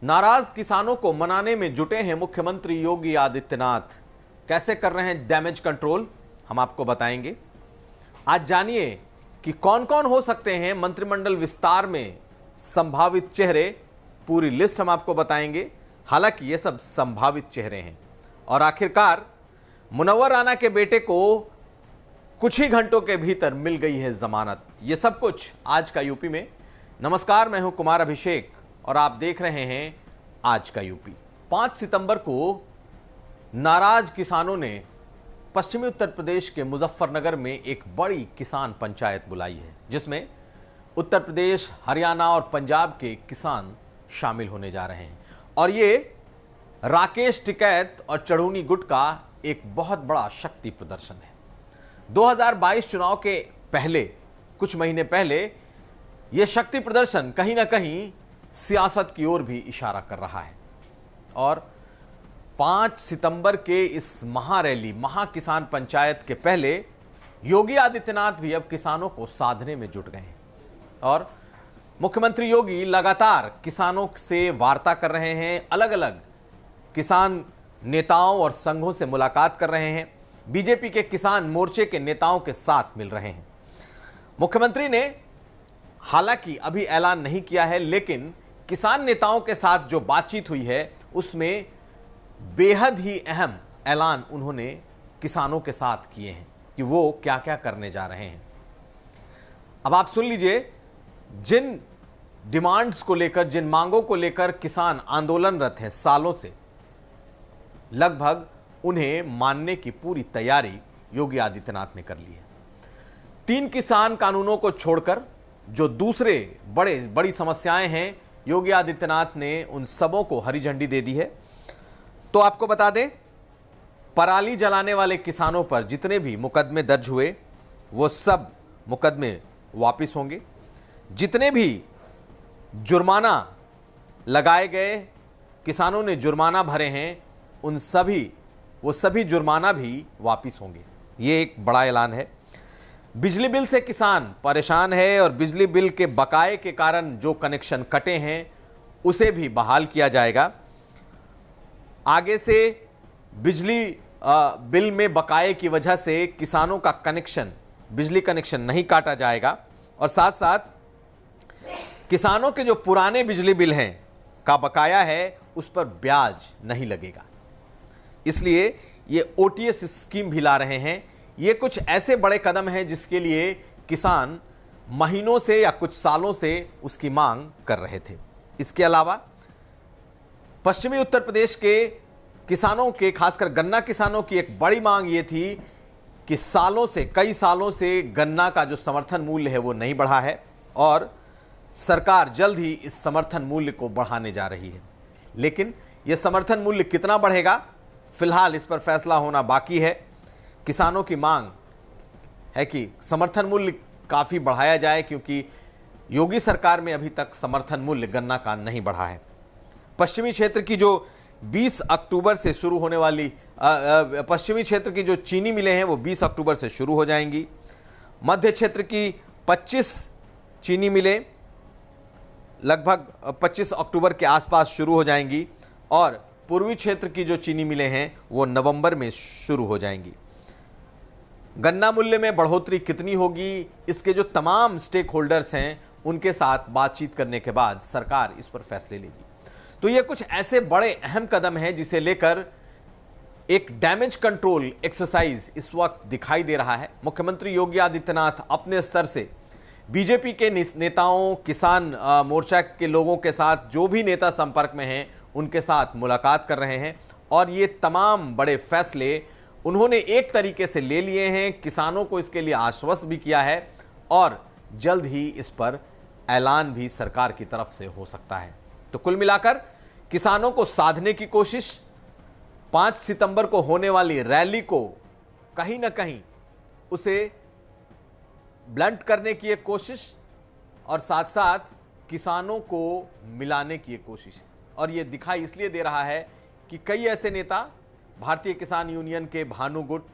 नाराज किसानों को मनाने में जुटे हैं मुख्यमंत्री योगी आदित्यनाथ। कैसे कर रहे हैं डैमेज कंट्रोल, हम आपको बताएंगे। आज जानिए कि कौन कौन हो सकते हैं मंत्रिमंडल विस्तार में संभावित चेहरे। पूरी लिस्ट हम आपको बताएंगे। हालांकि ये सब संभावित चेहरे हैं। और आखिरकार मुनव्वर राणा के बेटे को कुछ ही घंटों के भीतर मिल गई है जमानत। ये सब कुछ आज का यूपी में। नमस्कार, मैं हूं कुमार अभिषेक और आप देख रहे हैं आज का यूपी। 5 सितंबर को नाराज किसानों ने पश्चिमी उत्तर प्रदेश के मुजफ्फरनगर में एक बड़ी किसान पंचायत बुलाई है, जिसमें उत्तर प्रदेश, हरियाणा और पंजाब के किसान शामिल होने जा रहे हैं। और ये राकेश टिकैत और चढ़ूनी गुट का एक बहुत बड़ा शक्ति प्रदर्शन है। 2022 चुनाव के पहले, कुछ महीने पहले, यह शक्ति प्रदर्शन कहीं ना कहीं सियासत की ओर भी इशारा कर रहा है। और 5 सितंबर के इस महारैली, महाकिसान पंचायत के पहले योगी आदित्यनाथ भी अब किसानों को साधने में जुट गए हैं। और मुख्यमंत्री योगी लगातार किसानों से वार्ता कर रहे हैं, अलग अलग किसान नेताओं और संघों से मुलाकात कर रहे हैं, बीजेपी के किसान मोर्चे के नेताओं के साथ मिल रहे हैं। मुख्यमंत्री ने हालांकि अभी ऐलान नहीं किया है, लेकिन किसान नेताओं के साथ जो बातचीत हुई है उसमें बेहद ही अहम ऐलान उन्होंने किसानों के साथ किए हैं कि वो क्या क्या करने जा रहे हैं। अब आप सुन लीजिए, जिन डिमांड्स को लेकर, जिन मांगों को लेकर किसान आंदोलनरत हैं सालों से, लगभग उन्हें मानने की पूरी तैयारी योगी आदित्यनाथ ने कर ली है। 3 किसान कानूनों को छोड़कर जो दूसरे बड़ी समस्याएं हैं, योगी आदित्यनाथ ने उन सबों को हरी झंडी दे दी है। तो आपको बता दें, पराली जलाने वाले किसानों पर जितने भी मुकदमे दर्ज हुए वो सब मुकदमे वापस होंगे। जितने भी जुर्माना लगाए गए, किसानों ने जुर्माना भरे हैं, वो सभी जुर्माना भी वापस होंगे। ये एक बड़ा ऐलान है। बिजली बिल से किसान परेशान है और बिजली बिल के बकाए के कारण जो कनेक्शन कटे हैं उसे भी बहाल किया जाएगा। आगे से बिजली बिल में बकाए की वजह से किसानों का बिजली कनेक्शन नहीं काटा जाएगा। और साथ साथ किसानों के जो पुराने बिजली बिल हैं का बकाया है उस पर ब्याज नहीं लगेगा। इसलिए ये ओटीएस स्कीम भी ला रहे हैं। ये कुछ ऐसे बड़े कदम हैं जिसके लिए किसान महीनों से या कुछ सालों से उसकी मांग कर रहे थे। इसके अलावा पश्चिमी उत्तर प्रदेश के किसानों के, खासकर गन्ना किसानों की एक बड़ी मांग ये थी कि कई सालों से गन्ना का जो समर्थन मूल्य है वो नहीं बढ़ा है और सरकार जल्द ही इस समर्थन मूल्य को बढ़ाने जा रही है। लेकिन यह समर्थन मूल्य कितना बढ़ेगा, फिलहाल इस पर फैसला होना बाकी है। किसानों की मांग है कि समर्थन मूल्य काफी बढ़ाया जाए, क्योंकि योगी सरकार में अभी तक समर्थन मूल्य गन्ना का नहीं बढ़ा है। पश्चिमी क्षेत्र की जो 20 अक्टूबर से शुरू होने वाली पश्चिमी क्षेत्र की जो चीनी मिलें हैं वो 20 अक्टूबर से शुरू हो जाएंगी। मध्य क्षेत्र की 25 चीनी मिलें लगभग 25 अक्टूबर के आसपास शुरू हो जाएंगी और पूर्वी क्षेत्र की जो चीनी मिलें हैं वो नवंबर में शुरू हो जाएंगी। गन्ना मूल्य में बढ़ोतरी कितनी होगी, इसके जो तमाम स्टेक होल्डर्स हैं उनके साथ बातचीत करने के बाद सरकार इस पर फैसले लेगी। तो ये कुछ ऐसे बड़े अहम कदम हैं जिसे लेकर एक डैमेज कंट्रोल एक्सरसाइज इस वक्त दिखाई दे रहा है। मुख्यमंत्री योगी आदित्यनाथ अपने स्तर से बीजेपी के नेताओं, किसान मोर्चा के लोगों के साथ, जो भी नेता संपर्क में हैं उनके साथ मुलाकात कर रहे हैं और ये तमाम बड़े फैसले उन्होंने एक तरीके से ले लिए हैं। किसानों को इसके लिए आश्वस्त भी किया है और जल्द ही इस पर ऐलान भी सरकार की तरफ से हो सकता है। तो कुल मिलाकर किसानों को साधने की कोशिश, 5 सितंबर को होने वाली रैली को कहीं ना कहीं उसे ब्लंट करने की एक कोशिश और साथ साथ किसानों को मिलाने की एक कोशिश। और यह दिखाई इसलिए दे रहा है कि कई ऐसे नेता, भारतीय किसान यूनियन के भानु गुट,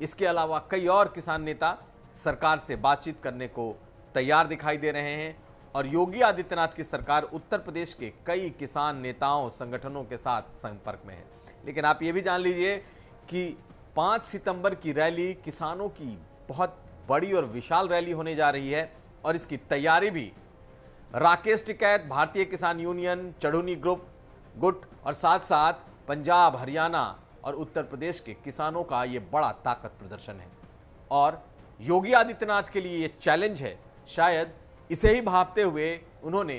इसके अलावा कई और किसान नेता सरकार से बातचीत करने को तैयार दिखाई दे रहे हैं और योगी आदित्यनाथ की सरकार उत्तर प्रदेश के कई किसान नेताओं संगठनों के साथ संपर्क में है। लेकिन आप ये भी जान लीजिए कि 5 सितंबर की रैली किसानों की बहुत बड़ी और विशाल रैली होने जा रही है और इसकी तैयारी भी राकेश टिकैत, भारतीय किसान यूनियन, चढ़ूनी ग्रुप, गुट और साथ साथ पंजाब, हरियाणा और उत्तर प्रदेश के किसानों का ये बड़ा ताकत प्रदर्शन है। और योगी आदित्यनाथ के लिए ये चैलेंज है। शायद इसे ही भांपते हुए उन्होंने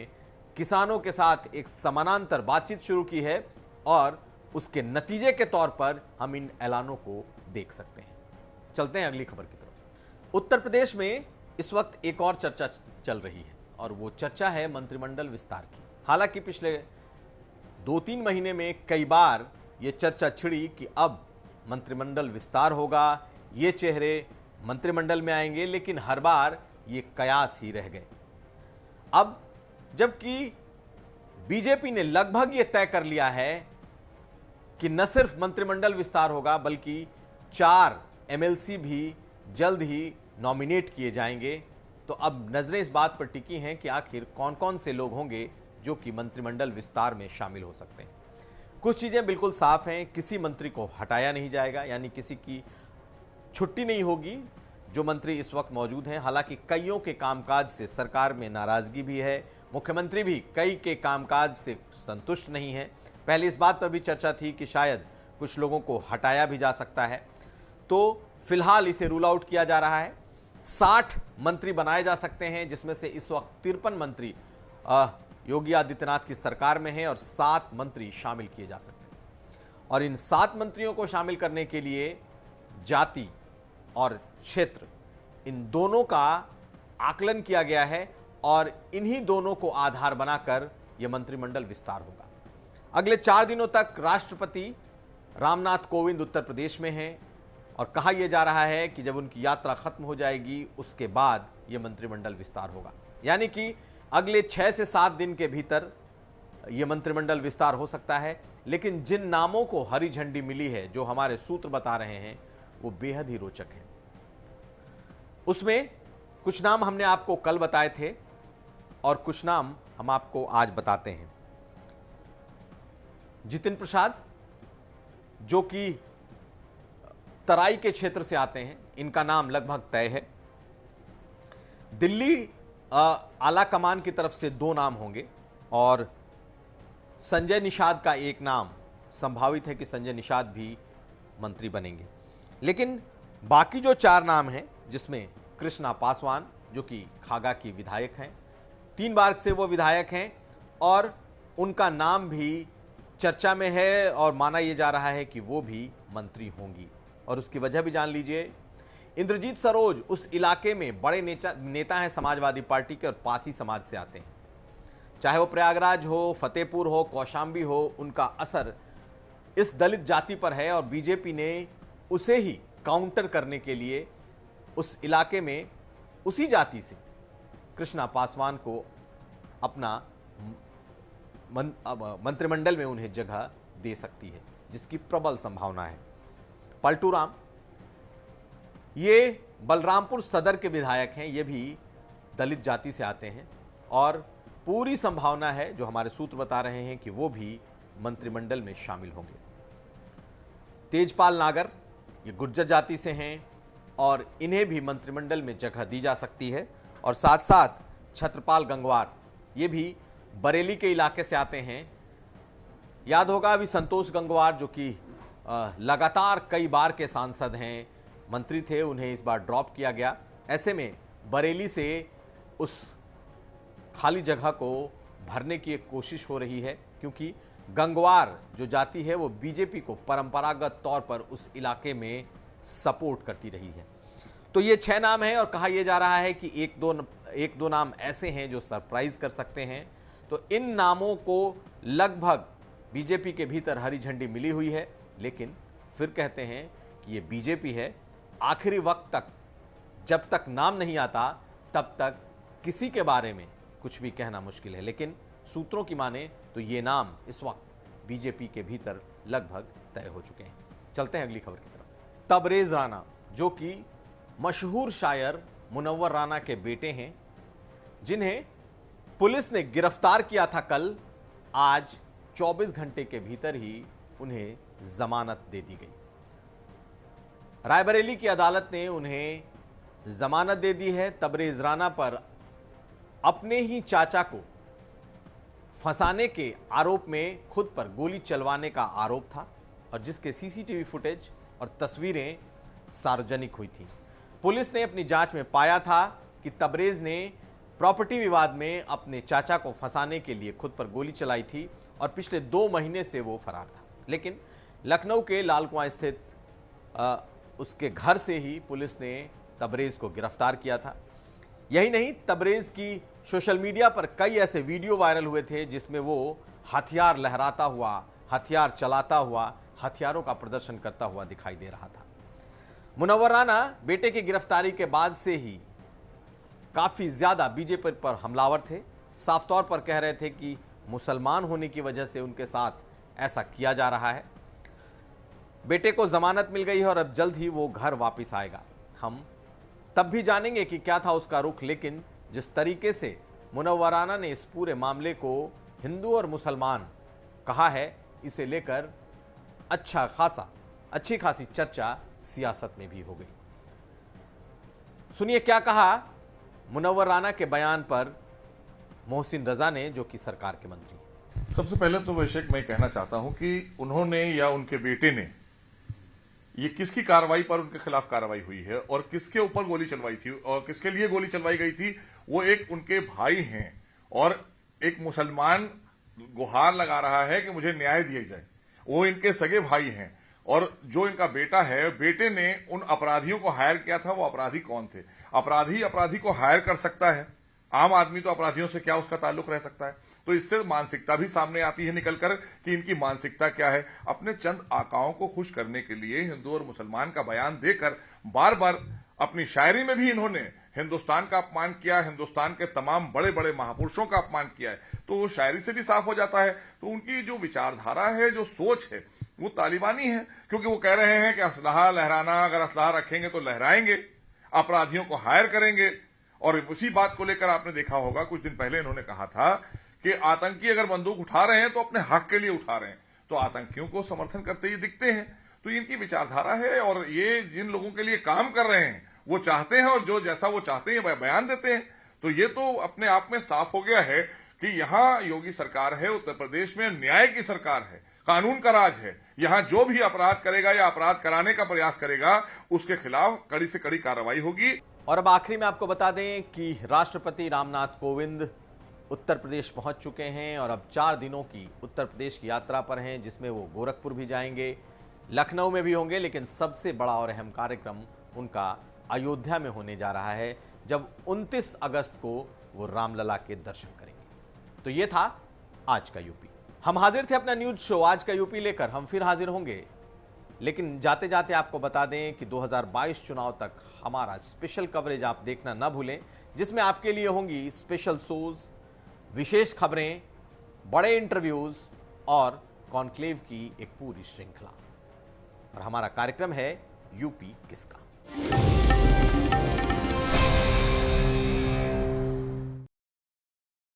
किसानों के साथ एक समानांतर बातचीत शुरू की है और उसके नतीजे के तौर पर हम इन ऐलानों को देख सकते हैं। चलते हैं अगली खबर की तरफ। उत्तर प्रदेश में इस वक्त एक और चर्चा चल रही है और वो चर्चा है मंत्रिमंडल विस्तार की। हालांकि पिछले 2-3 महीने में कई बार ये चर्चा छिड़ी कि अब मंत्रिमंडल विस्तार होगा, ये चेहरे मंत्रिमंडल में आएंगे, लेकिन हर बार ये कयास ही रह गए। अब जबकि बीजेपी ने लगभग ये तय कर लिया है कि न सिर्फ मंत्रिमंडल विस्तार होगा बल्कि 4 एमएलसी भी जल्द ही नॉमिनेट किए जाएंगे, तो अब नजरें इस बात पर टिकी हैं कि आखिर कौन कौन से लोग होंगे जो कि मंत्रिमंडल विस्तार में शामिल हो सकते हैं। कुछ चीजें बिल्कुल साफ हैं, किसी मंत्री को हटाया नहीं जाएगा, यानी किसी की छुट्टी नहीं होगी जो मंत्री इस वक्त मौजूद हैं। हालांकि कईयों के कामकाज से सरकार में नाराजगी भी है, मुख्यमंत्री भी कई के कामकाज से संतुष्ट नहीं है। पहले इस बात पर भी चर्चा थी कि शायद कुछ लोगों को हटाया भी जा सकता है, तो फिलहाल इसे रूल आउट किया जा रहा है। 60 मंत्री बनाए जा सकते हैं, जिसमें से इस वक्त 53 मंत्री योगी आदित्यनाथ की सरकार में हैं और 7 मंत्री शामिल किए जा सकते हैं। और इन 7 मंत्रियों को शामिल करने के लिए जाति और क्षेत्र, इन दोनों का आकलन किया गया है और इन्हीं दोनों को आधार बनाकर यह मंत्रिमंडल विस्तार होगा। अगले 4 दिनों तक राष्ट्रपति रामनाथ कोविंद उत्तर प्रदेश में हैं और कहा यह जा रहा है कि जब उनकी यात्रा खत्म हो जाएगी उसके बाद यह मंत्रिमंडल विस्तार होगा। यानी कि अगले 6 से 7 दिन के भीतर यह मंत्रिमंडल विस्तार हो सकता है। लेकिन जिन नामों को हरी झंडी मिली है, जो हमारे सूत्र बता रहे हैं, वो बेहद ही रोचक हैं। उसमें कुछ नाम हमने आपको कल बताए थे और कुछ नाम हम आपको आज बताते हैं। जितिन प्रसाद, जो कि तराई के क्षेत्र से आते हैं, इनका नाम लगभग तय है। दिल्ली आला कमान की तरफ से 2 नाम होंगे और संजय निषाद का एक नाम संभावित है कि संजय निषाद भी मंत्री बनेंगे। लेकिन बाकी जो 4 नाम हैं, जिसमें कृष्णा पासवान, जो कि खागा की विधायक हैं, 3 बार से वो विधायक हैं और उनका नाम भी चर्चा में है और माना यह जा रहा है कि वो भी मंत्री होंगी। और उसकी वजह भी जान लीजिए। इंद्रजीत सरोज उस इलाके में बड़े नेता हैं समाजवादी पार्टी के और पासी समाज से आते हैं। चाहे वो प्रयागराज हो, फतेहपुर हो, कौशाम्बी हो, उनका असर इस दलित जाति पर है और बीजेपी ने उसे ही काउंटर करने के लिए उस इलाके में उसी जाति से कृष्णा पासवान को अपना मंत्रिमंडल में उन्हें जगह दे सकती है, जिसकी प्रबल संभावना है। पलटू राम, ये बलरामपुर सदर के विधायक हैं, ये भी दलित जाति से आते हैं और पूरी संभावना है, जो हमारे सूत्र बता रहे हैं, कि वो भी मंत्रिमंडल में शामिल होंगे। तेजपाल नागर, ये गुर्जर जाति से हैं और इन्हें भी मंत्रिमंडल में जगह दी जा सकती है। और साथ साथ छत्रपाल गंगवार, ये भी बरेली के इलाके से आते हैं। याद होगा अभी संतोष गंगवार, जो कि लगातार कई बार के सांसद हैं, मंत्री थे, उन्हें इस बार ड्रॉप किया गया। ऐसे में बरेली से उस खाली जगह को भरने की एक कोशिश हो रही है, क्योंकि गंगवार जो जाति है वो बीजेपी को परंपरागत तौर पर उस इलाके में सपोर्ट करती रही है। तो ये 6 नाम हैं और कहा यह जा रहा है कि एक दो नाम ऐसे हैं जो सरप्राइज कर सकते हैं। तो इन नामों को लगभग बीजेपी के भीतर हरी झंडी मिली हुई है, लेकिन फिर कहते हैं कि ये बीजेपी है। आखिरी वक्त तक जब तक नाम नहीं आता तब तक किसी के बारे में कुछ भी कहना मुश्किल है, लेकिन सूत्रों की माने तो ये नाम इस वक्त बीजेपी के भीतर लगभग तय हो चुके हैं। चलते हैं अगली खबर की तरफ। तबरेज राना, जो कि मशहूर शायर मुनव्वर राना के बेटे हैं, जिन्हें पुलिस ने गिरफ्तार किया था कल, आज 24 घंटे के भीतर ही उन्हें जमानत दे दी गई। रायबरेली की अदालत ने उन्हें जमानत दे दी है। तबरेज राना पर अपने ही चाचा को फंसाने के आरोप में खुद पर गोली चलवाने का आरोप था और जिसके सीसीटीवी फुटेज और तस्वीरें सार्वजनिक हुई थी। पुलिस ने अपनी जांच में पाया था कि तबरेज ने प्रॉपर्टी विवाद में अपने चाचा को फंसाने के लिए खुद पर गोली चलाई थी और पिछले 2 महीने से वो फरार था। लेकिन लखनऊ के लाल कुआं स्थित उसके घर से ही पुलिस ने तबरेज को गिरफ्तार किया था। यही नहीं, तबरेज की सोशल मीडिया पर कई ऐसे वीडियो वायरल हुए थे जिसमें वो हथियार लहराता हुआ, हथियार चलाता हुआ, हथियारों का प्रदर्शन करता हुआ दिखाई दे रहा था। मुनव्वर राना बेटे की गिरफ्तारी के बाद से ही काफी ज्यादा बीजेपी पर हमलावर थे। साफ तौर पर कह रहे थे कि मुसलमान होने की वजह से उनके साथ ऐसा किया जा रहा है। बेटे को जमानत मिल गई है और अब जल्द ही वो घर वापस आएगा। हम तब भी जानेंगे कि क्या था उसका रुख, लेकिन जिस तरीके से मुनव्वर राना ने इस पूरे मामले को हिंदू और मुसलमान कहा है, इसे लेकर अच्छी खासी चर्चा सियासत में भी हो गई। सुनिए क्या कहा मुनव्वर राना के बयान पर मोहसिन रजा ने, जो कि सरकार के मंत्री। सबसे पहले तो वैशेख मैं कहना चाहता हूं कि उन्होंने या उनके बेटे ने ये किसकी कार्रवाई पर उनके खिलाफ कार्रवाई हुई है और किसके ऊपर गोली चलवाई थी और किसके लिए गोली चलवाई गई थी, वो एक उनके भाई हैं और एक मुसलमान गुहार लगा रहा है कि मुझे न्याय दिया जाए। वो इनके सगे भाई हैं और जो इनका बेटा है, बेटे ने उन अपराधियों को हायर किया था। वो अपराधी कौन थे? अपराधी को हायर कर सकता है, आम आदमी तो अपराधियों से क्या उसका ताल्लुक रह सकता है? तो इससे मानसिकता भी सामने आती है निकलकर कि इनकी मानसिकता क्या है। अपने चंद आकाओं को खुश करने के लिए हिंदू और मुसलमान का बयान देकर बार बार अपनी शायरी में भी इन्होंने हिंदुस्तान का अपमान किया, हिंदुस्तान के तमाम बड़े बड़े महापुरुषों का अपमान किया है। तो वो शायरी से भी साफ हो जाता है। तो उनकी जो विचारधारा है, जो सोच है, वो तालिबानी है, क्योंकि वो कह रहे हैं कि असलहा लहराना, अगर असलहा रखेंगे तो लहराएंगे, अपराधियों को हायर करेंगे। और उसी बात को लेकर आपने देखा होगा कुछ दिन पहले इन्होंने कहा था कि आतंकी अगर बंदूक उठा रहे हैं तो अपने हक के लिए उठा रहे हैं, तो आतंकियों को समर्थन करते ही दिखते हैं। तो इनकी विचारधारा है और ये जिन लोगों के लिए काम कर रहे हैं वो चाहते हैं और जो जैसा वो चाहते हैं बयान देते हैं। तो ये तो अपने आप में साफ हो गया है कि यहां योगी सरकार है, उत्तर प्रदेश में न्याय की सरकार है, कानून का राज है। यहां जो भी अपराध करेगा या अपराध कराने का प्रयास करेगा उसके खिलाफ कड़ी से कड़ी कार्रवाई होगी। और अब आखिरी में आपको बता दें कि राष्ट्रपति रामनाथ कोविंद उत्तर प्रदेश पहुंच चुके हैं और अब 4 दिनों की उत्तर प्रदेश की यात्रा पर हैं, जिसमें वो गोरखपुर भी जाएंगे, लखनऊ में भी होंगे, लेकिन सबसे बड़ा और अहम कार्यक्रम उनका अयोध्या में होने जा रहा है, जब 29 अगस्त को वो रामलला के दर्शन करेंगे। तो ये था आज का यूपी। हम हाजिर थे अपना न्यूज शो आज का यूपी लेकर, हम फिर हाजिर होंगे, लेकिन जाते जाते आपको बता दें कि 2022 चुनाव तक हमारा स्पेशल कवरेज आप देखना ना भूलें, जिसमें आपके लिए होंगी स्पेशल शोज, विशेष खबरें, बड़े इंटरव्यूज और कॉन्क्लेव की एक पूरी श्रृंखला। और हमारा कार्यक्रम है यूपी किसका।